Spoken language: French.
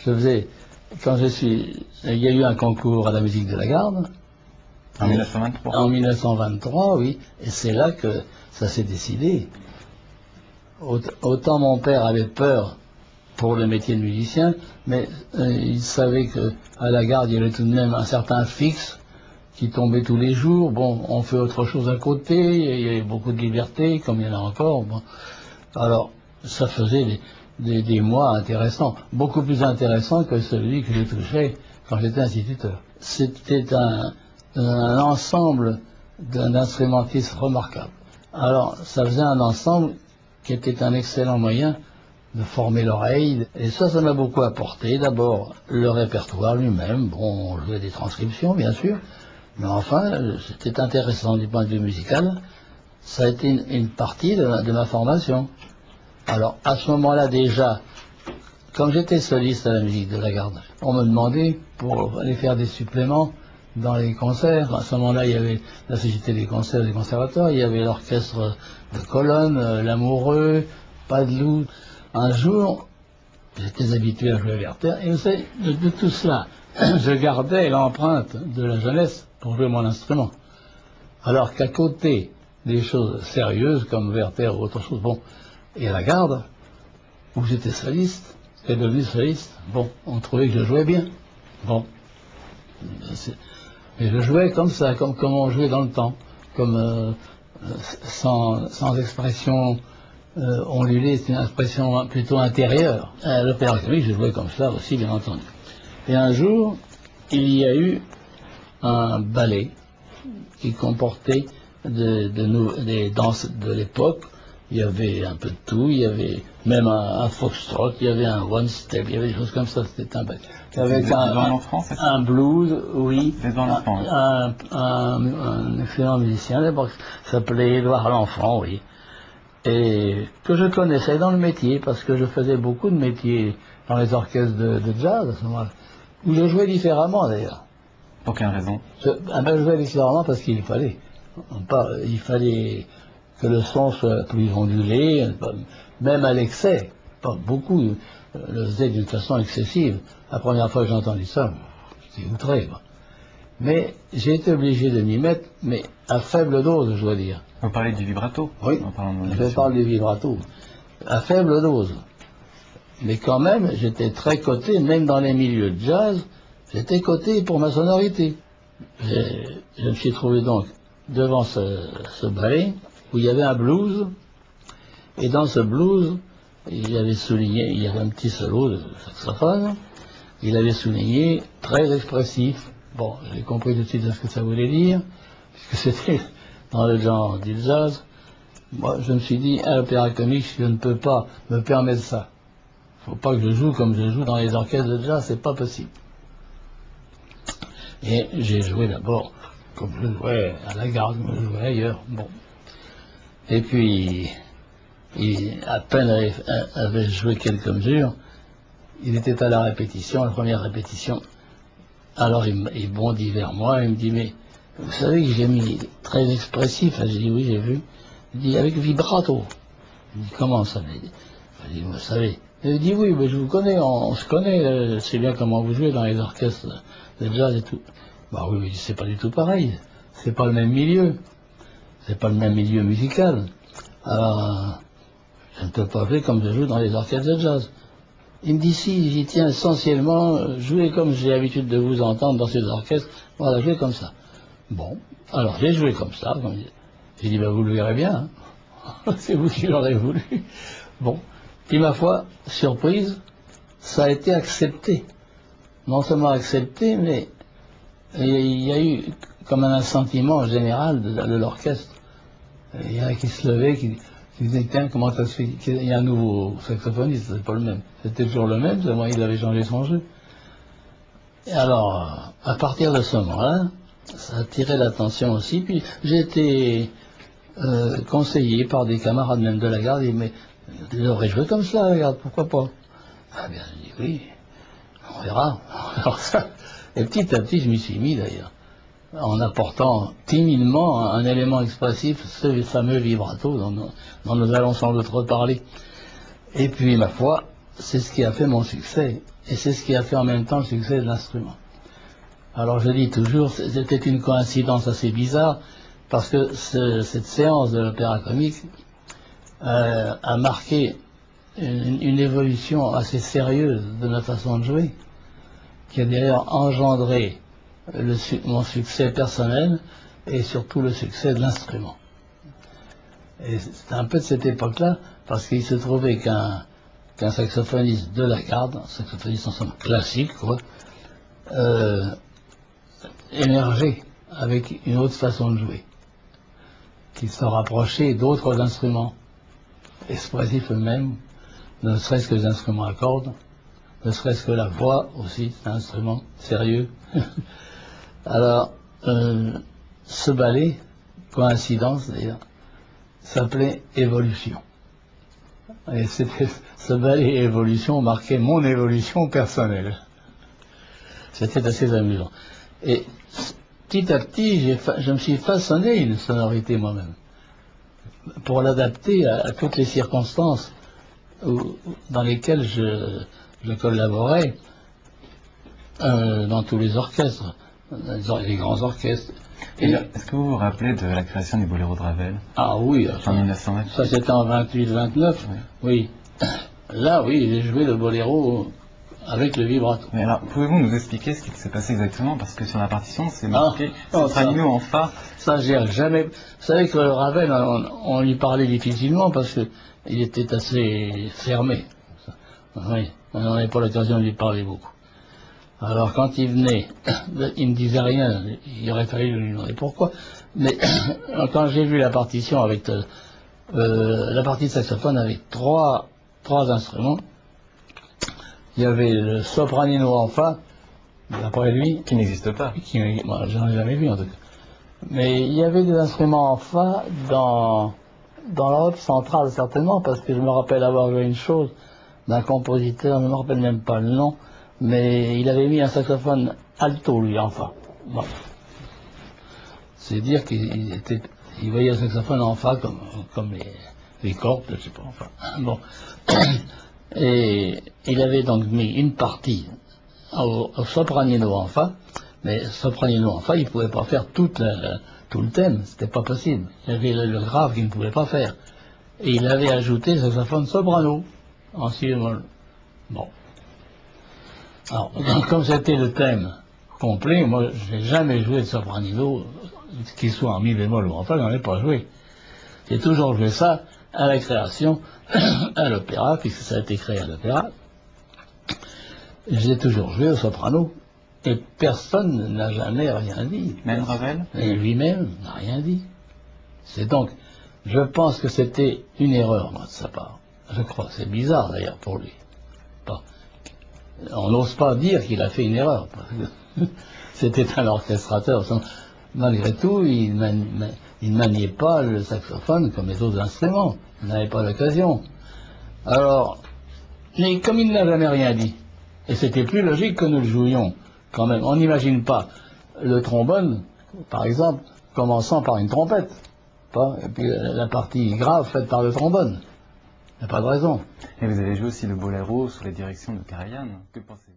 quand il y a eu un concours à la musique de la Garde. En 1923. En 1923, oui, et c'est là que ça s'est décidé. Autant mon père avait peur pour le métier de musicien, mais il savait qu'à la Garde, il y avait tout de même un certain fixe qui tombait tous les jours. Bon, on fait autre chose à côté, il y avait beaucoup de liberté, comme il y en a encore. Bon. Alors, ça faisait des mois intéressants, beaucoup plus intéressants que celui que j'ai touché quand j'étais instituteur. C'était un ensemble d'instrumentistes remarquables. Alors, ça faisait un ensemble qui était un excellent moyen de former l'oreille, et ça m'a beaucoup apporté. D'abord, le répertoire lui-même, bon, on jouait des transcriptions, bien sûr, mais enfin, c'était intéressant du point de vue musical. Ça a été une partie de ma formation. Alors, à ce moment-là, déjà, comme j'étais soliste à la musique de la Garde, on me demandait pour aller faire des suppléments dans les concerts. À ce moment-là, il y avait la Société des concerts des conservateurs, il y avait l'orchestre de Cologne, l'Amoureux, Padeloup. Un jour, j'étais habitué à jouer Werther, et vous savez, de tout cela, je gardais l'empreinte de la jeunesse pour jouer mon instrument. Alors qu'à côté des choses sérieuses comme Werther ou autre chose, bon, et à la Garde, où j'étais soliste, et devenu soliste, bon, on trouvait que je jouais bien. Bon. Et je jouais comme ça, comme on jouait dans le temps, comme sans expression ondulée, c'est une expression plutôt intérieure. À l'Opéra Comique, je jouais comme ça aussi, bien entendu. Et un jour, il y a eu un ballet qui comportait des danses de l'époque. Il y avait un peu de tout, il y avait même un foxtrot, il y avait un one step, il y avait des choses comme ça, c'était un ballet. Avec un blues, oui, un excellent musicien d'abord, qui s'appelait Édouard L'Enfant, oui, et que je connaissais dans le métier, parce que je faisais beaucoup de métiers dans les orchestres de jazz à ce moment-là, où je jouais différemment d'ailleurs. Pour quelle raison? Je jouais différemment parce qu'il fallait. Il fallait que le son soit plus ondulé, même à l'excès, pas beaucoup, le faisait d'une façon excessive. La première fois que j'ai entendu ça, j'étais outré. Mais j'ai été obligé de m'y mettre, mais à faible dose, je dois dire. Vous parlez du vibrato? Oui, je parle du vibrato. À faible dose. Mais quand même, j'étais très coté, même dans les milieux de jazz, j'étais coté pour ma sonorité. Je me suis trouvé donc devant ce ballet, où il y avait un blues, et dans ce blues, il avait un petit solo de saxophone, il avait souligné très expressif. Bon, j'ai compris tout de suite ce que ça voulait dire, puisque c'était dans le genre du jazz. Moi, je me suis dit, à l'Opéra Comique, je ne peux pas me permettre ça. Il ne faut pas que je joue comme je joue dans les orchestres de jazz, c'est pas possible. Et j'ai joué d'abord comme je jouais à la Garde, comme je jouais ailleurs. Bon. Et puis, à peine avait joué quelques mesures, il était à la répétition, la première répétition. Alors il bondit vers moi, il me dit, mais vous savez que j'ai mis très expressif. J'ai dit, oui, j'ai vu. Il dit, avec vibrato. Il dit, comment ça? Je dis, vous savez. Il dit, oui, mais je vous connais, on se connaît, je sais bien comment vous jouez dans les orchestres de jazz et tout. Bah oui, c'est pas du tout pareil. C'est pas le même milieu. C'est pas le même milieu musical. Alors, je ne peux pas jouer comme je joue dans les orchestres de jazz. Il me dit, si, j'y tiens essentiellement, jouer comme j'ai l'habitude de vous entendre dans ces orchestres, voilà, jouer comme ça. Bon, alors j'ai joué comme ça. J'ai dit, ben vous le verrez bien, hein. C'est vous qui l'aurez voulu. Bon, puis ma foi, surprise, ça a été accepté. Non seulement accepté, mais il y a eu comme un assentiment général de l'orchestre. Il y en a qui se levaient, qui disaient, tiens, comment ça se fait qu'il y a un nouveau saxophoniste, c'est pas le même. C'était toujours le même, seulement il avait changé son jeu. Et alors, à partir de ce moment-là, ça a attiré l'attention aussi, puis j'ai été conseillé par des camarades même de la Garde, ils disaient, mais il aurait joué comme ça, la Garde, pourquoi pas? Ah bien, je dis, oui, on verra. Alors ça, et petit à petit, je m'y suis mis d'ailleurs, en apportant timidement un élément expressif, ce fameux vibrato dont nous allons sans doute reparler. Et puis, ma foi, c'est ce qui a fait mon succès. Et c'est ce qui a fait en même temps le succès de l'instrument. Alors je dis toujours, c'était une coïncidence assez bizarre, parce que cette séance de l'opéra comique a marqué une évolution assez sérieuse de notre façon de jouer, qui a d'ailleurs engendré mon succès personnel et surtout le succès de l'instrument. Et c'est un peu de cette époque-là, parce qu'il se trouvait qu'un saxophoniste de la garde, un saxophoniste en somme classique, quoi, émergeait avec une autre façon de jouer, qui se rapprochait d'autres instruments expressifs eux-mêmes, ne serait-ce que les instruments à cordes, ne serait-ce que la voix aussi, c'est un instrument sérieux. Alors, ce ballet, coïncidence d'ailleurs, s'appelait Évolution. Et ce ballet Évolution marquait mon évolution personnelle. C'était assez amusant. Et petit à petit, je me suis façonné une sonorité moi-même, pour l'adapter à toutes les circonstances dans lesquelles je collaborais dans tous les orchestres, les grands orchestres. Est-ce que vous vous rappelez de la création du boléro de Ravel Ah oui, en 1928? ça c'était en 28-29, oui. Là, oui, j'ai joué le boléro avec le vibrato. Mais alors, pouvez-vous nous expliquer ce qui s'est passé exactement? Parce que sur la partition, c'est marqué soprano en fa. Ça, j'ai jamais. Vous savez que Ravel, on lui parlait difficilement parce que il était assez fermé. Oui, on n'avait pas l'occasion de lui parler beaucoup. Alors quand il venait, il ne disait rien, il aurait fallu lui demander pourquoi. Mais quand j'ai vu la partition avec la partie de saxophone avec trois instruments, il y avait le sopranino en fa, d'après lui, Qui n'existe pas. Moi, j'en ai jamais vu en tout cas. Mais il y avait des instruments en fa dans la haute centrale certainement, parce que je me rappelle avoir vu une chose d'un compositeur, je ne me rappelle même pas le nom, mais il avait mis un saxophone alto, lui, en fa. Bon. C'est dire qu'il voyait le saxophone en fa comme les cordes, je ne sais pas, enfin. Bon. Et il avait donc mis une partie au sopranino en fa, mais sopranino en fa, il ne pouvait pas faire tout le thème, c'était pas possible. Il y avait le grave qu'il ne pouvait pas faire. Et il avait ajouté le saxophone soprano en si bémol. Bon. Alors, comme c'était le thème complet, moi, je n'ai jamais joué de sopranino, qu'il soit en mi bémol ou en fa, je n'en ai pas joué. J'ai toujours joué ça à la création, à l'opéra, puisque ça a été créé à l'opéra. J'ai toujours joué au soprano, et personne n'a jamais rien dit. Même Ravel? Et lui-même n'a rien dit. C'est donc, je pense que c'était une erreur, moi, de sa part. Je crois, c'est bizarre d'ailleurs pour lui. On n'ose pas dire qu'il a fait une erreur, parce que c'était un orchestrateur. Malgré tout, il ne maniait pas le saxophone comme les autres instruments. Il n'avait pas l'occasion. Alors, mais comme il n'a jamais rien dit, et c'était plus logique que nous le jouions, quand même. On n'imagine pas le trombone, par exemple, commençant par une trompette, et puis la partie grave faite par le trombone. Il n'y a pas de raison. Et vous avez joué aussi le boléro sous la direction de Karajan. Que pensez-vous?